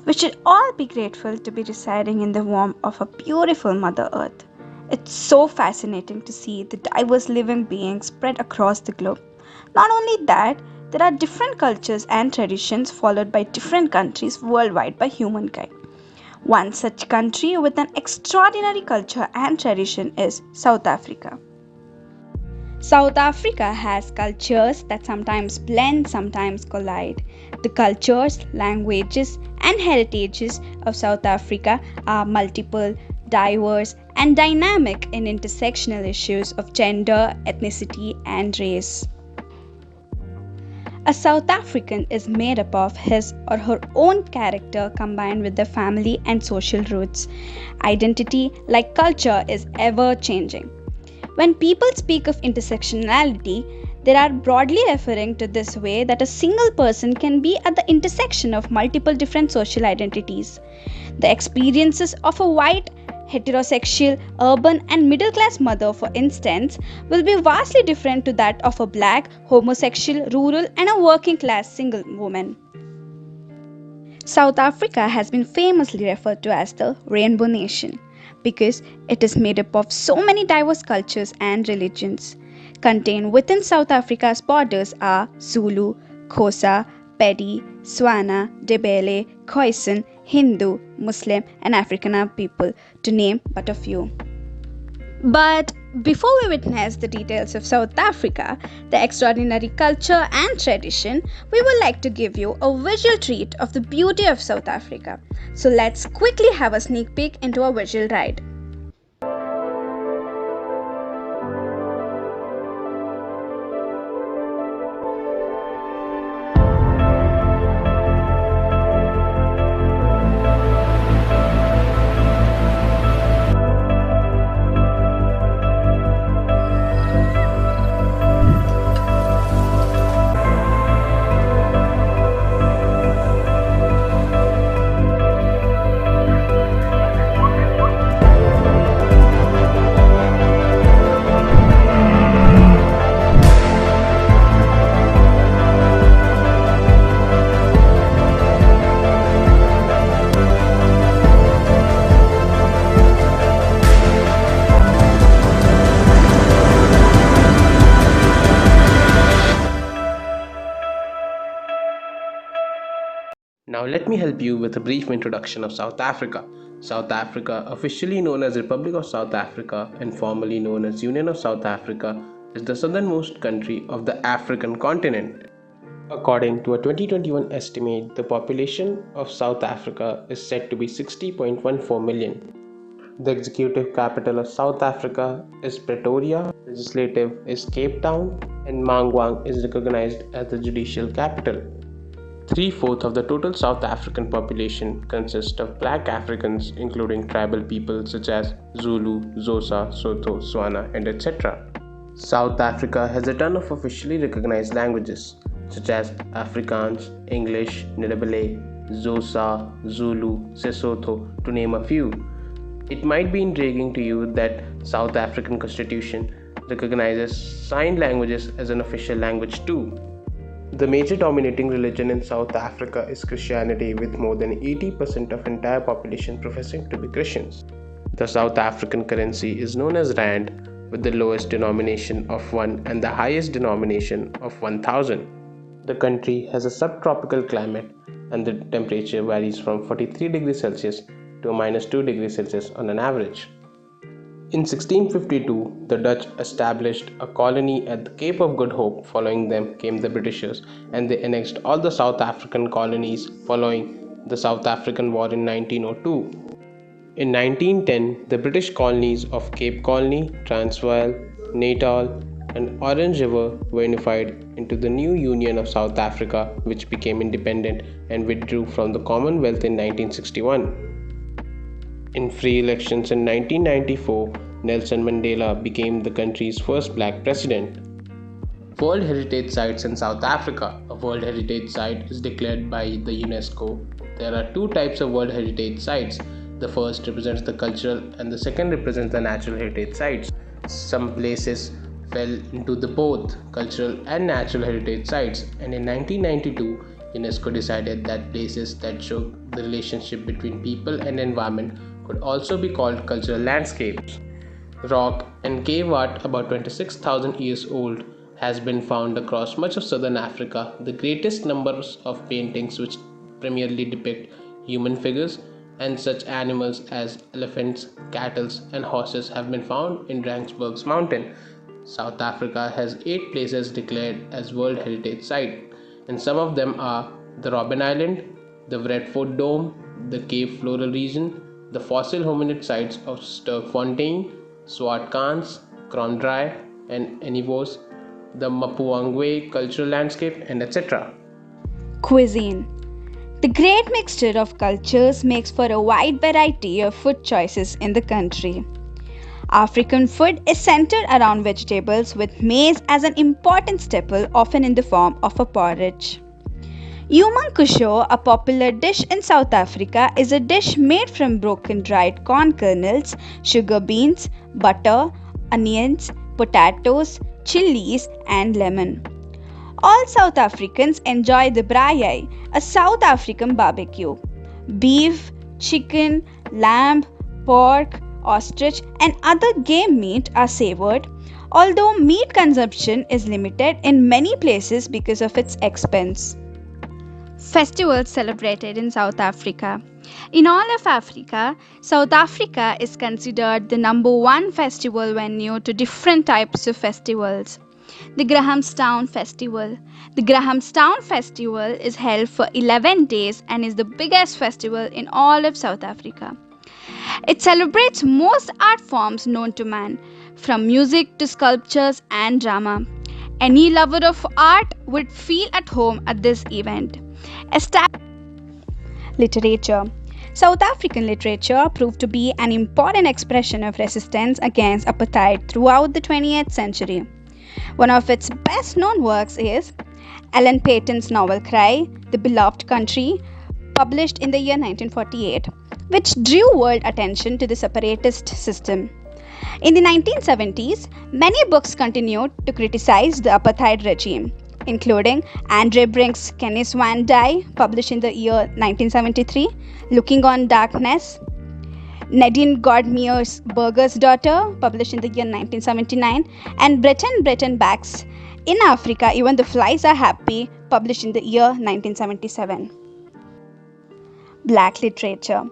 We should all be grateful to be residing in the warmth of a beautiful Mother Earth. It's so fascinating to see the diverse living beings spread across the globe. Not only that, there are different cultures and traditions followed by different countries worldwide by humankind. One such country with an extraordinary culture and tradition is South Africa. South Africa has cultures that sometimes blend, sometimes collide. The cultures, languages, and heritages of South Africa are multiple, diverse, and dynamic in intersectional issues of gender, ethnicity, and race. A South African is made up of his or her own character combined with their family and social roots. Identity, like culture, is ever changing. When people speak of intersectionality, they are broadly referring to this way that a single person can be at the intersection of multiple different social identities. The experiences of a white, heterosexual, urban, and middle class mother, for instance, will be vastly different to that of a black, homosexual, rural, and a working class single woman. South Africa has been famously referred to as the Rainbow Nation because it is made up of so many diverse cultures and religions. Contained within South Africa's borders are Zulu, Xhosa, Pedi, Swana, Ndebele, Khoisan, Hindu, Muslim, and Afrikaner people, to name but a few. But before we witness the details of South Africa, the extraordinary culture and tradition, we would like to give you a visual treat of the beauty of South Africa. So let's quickly have a sneak peek into a visual ride. Now, let me help you with a brief introduction of South Africa. South Africa, officially known as Republic of South Africa and formerly known as Union of South Africa, is the southernmost country of the African continent. According to a 2021 estimate, the population of South Africa is said to be 60.14 million. The executive capital of South Africa is Pretoria, legislative is Cape Town, and Mangwang is recognized as the judicial capital. Three-fourths of the total South African population consist of black Africans, including tribal people such as Zulu, Xhosa, Sotho, Swana, and etc. South Africa has a ton of officially recognized languages such as Afrikaans, English, Ndebele, Xhosa, Zulu, Sesotho, to name a few. It might be intriguing to you that South African Constitution recognizes sign languages as an official language too. The major dominating religion in South Africa is Christianity, with more than 80% of entire population professing to be Christians. The South African currency is known as rand, with the lowest denomination of 1 and the highest denomination of 1000. The country has a subtropical climate and the temperature varies from 43 degrees Celsius to minus 2 degrees Celsius on an average. In 1652, the Dutch established a colony at the Cape of Good Hope. Following them came the Britishers, and they annexed all the South African colonies following the South African War in 1902. In 1910, the British colonies of Cape Colony, Transvaal, Natal, and Orange River were unified into the new Union of South Africa, which became independent and withdrew from the Commonwealth in 1961. In free elections in 1994, Nelson Mandela became the country's first black president. World Heritage Sites in South Africa. A World Heritage Site is declared by the UNESCO. There are two types of World Heritage Sites. The first represents the cultural and the second represents the natural heritage sites. Some places fell into the both cultural and natural heritage sites, and in 1992, UNESCO decided that places that show the relationship between people and environment could also be called cultural landscapes. Rock and cave art, about 26,000 years old, has been found across much of southern Africa. The greatest numbers of paintings which primarily depict human figures and such animals as elephants, cattle, and horses have been found in Drakensberg's mountain. South Africa has 8 places declared as World Heritage Site, and some of them are the Robben Island, the Vredefort Dome, the Cape Floral region, the fossil hominid sites of Sterkfontein, Swartkrans, Kromdraai, and Enivos, the Mapuangwe cultural landscape, and etc. Cuisine. The great mixture of cultures makes for a wide variety of food choices in the country. African food is centered around vegetables with maize as an important staple, often in the form of a porridge. Yumankusho, a popular dish in South Africa, is a dish made from broken dried corn kernels, sugar beans, butter, onions, potatoes, chilies, and lemon. All South Africans enjoy the braai, a South African barbecue. Beef, chicken, lamb, pork, ostrich, and other game meat are savored, although meat consumption is limited in many places because of its expense. Festivals celebrated in South Africa. In all of Africa, South Africa is considered the number one festival venue to different types of festivals. The Grahamstown Festival. The Grahamstown Festival is held for 11 days and is the biggest festival in all of South Africa. It celebrates most art forms known to man, from music to sculptures and drama. Any lover of art would feel at home at this event. Literature. South African literature proved to be an important expression of resistance against apartheid throughout the 20th century. One of its best known works is Ellen Payton's novel Cry, The Beloved Country, published in the year 1948, which drew world attention to the separatist system. In the 1970s, many books continued to criticize the apartheid regime, including Andre Brink's Kenneth Van Die, published in the year 1973, Looking on Darkness, Nadine Godmere's Burger's Daughter, published in the year 1979, and Breton Breitenbach's In Africa, Even the Flies Are Happy, published in the year 1977. Black literature.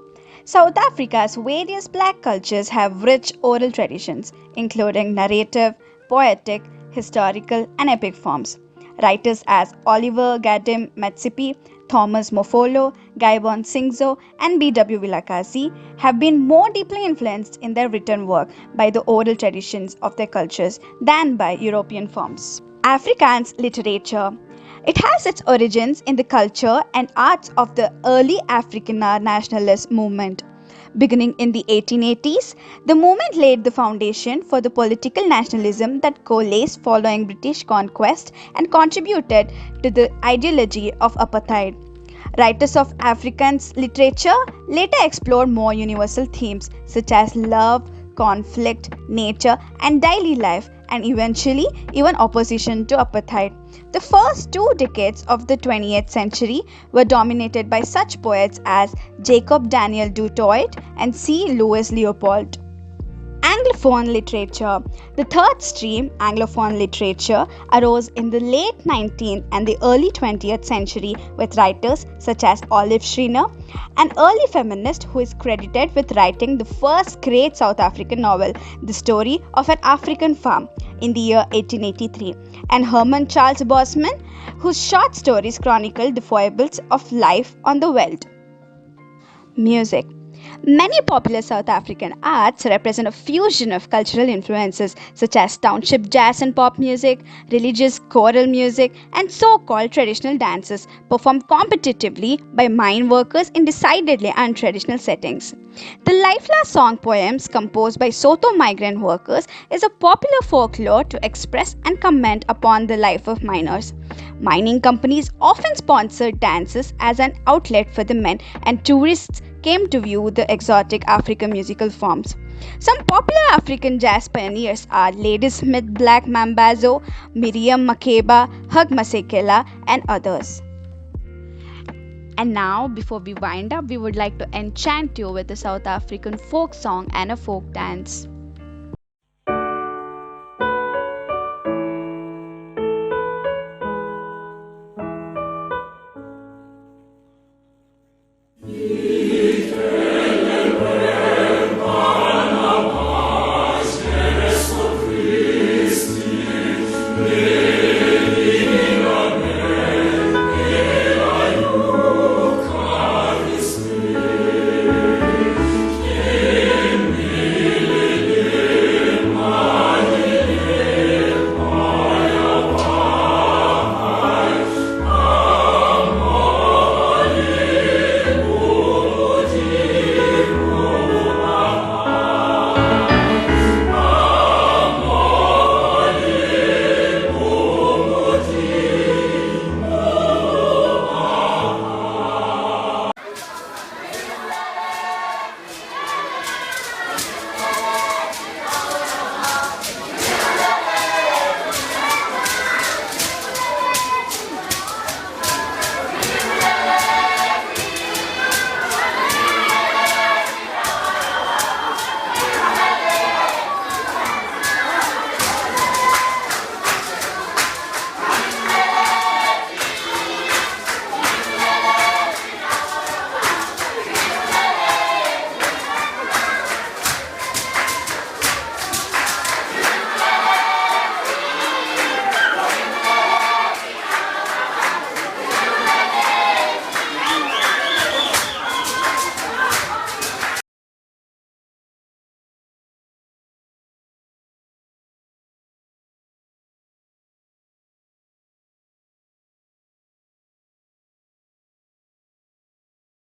South Africa's various black cultures have rich oral traditions, including narrative, poetic, historical, and epic forms. Writers as Oliver Gadim Matsipi, Thomas Mofolo, Gibbon Singzo, and B.W. Vilakazi have been more deeply influenced in their written work by the oral traditions of their cultures than by European forms. Afrikaans literature. It has its origins in the culture and arts of the early Afrikaner nationalist movement. Beginning in the 1880s, the movement laid the foundation for the political nationalism that coalesced following British conquest and contributed to the ideology of apartheid. Writers of Afrikaans literature later explored more universal themes such as love, conflict, nature, and daily life, and eventually even opposition to apartheid. The first 2 decades of the 20th century were dominated by such poets as Jacob Daniel du Toit and C. Louis Leopold. Anglophone literature. The third stream, Anglophone literature, arose in the late 19th and the early 20th century with writers such as Olive Schreiner, an early feminist who is credited with writing the first great South African novel, The Story of an African Farm, in the year 1883, and Herman Charles Bosman, whose short stories chronicled the foibles of life on the veldt. Music. Many popular South African arts represent a fusion of cultural influences such as township jazz and pop music, religious choral music, and so-called traditional dances performed competitively by mine workers in decidedly untraditional settings. The Lifeless song poems composed by Sotho migrant workers is a popular folklore to express and comment upon the life of miners. Mining companies often sponsored dances as an outlet for the men, and tourists came to view the exotic African musical forms. Some popular African jazz pioneers are Ladysmith Black Mambazo, Miriam Makeba, Hug Masekela, and others. And now, before we wind up, we would like to enchant you with a South African folk song and a folk dance.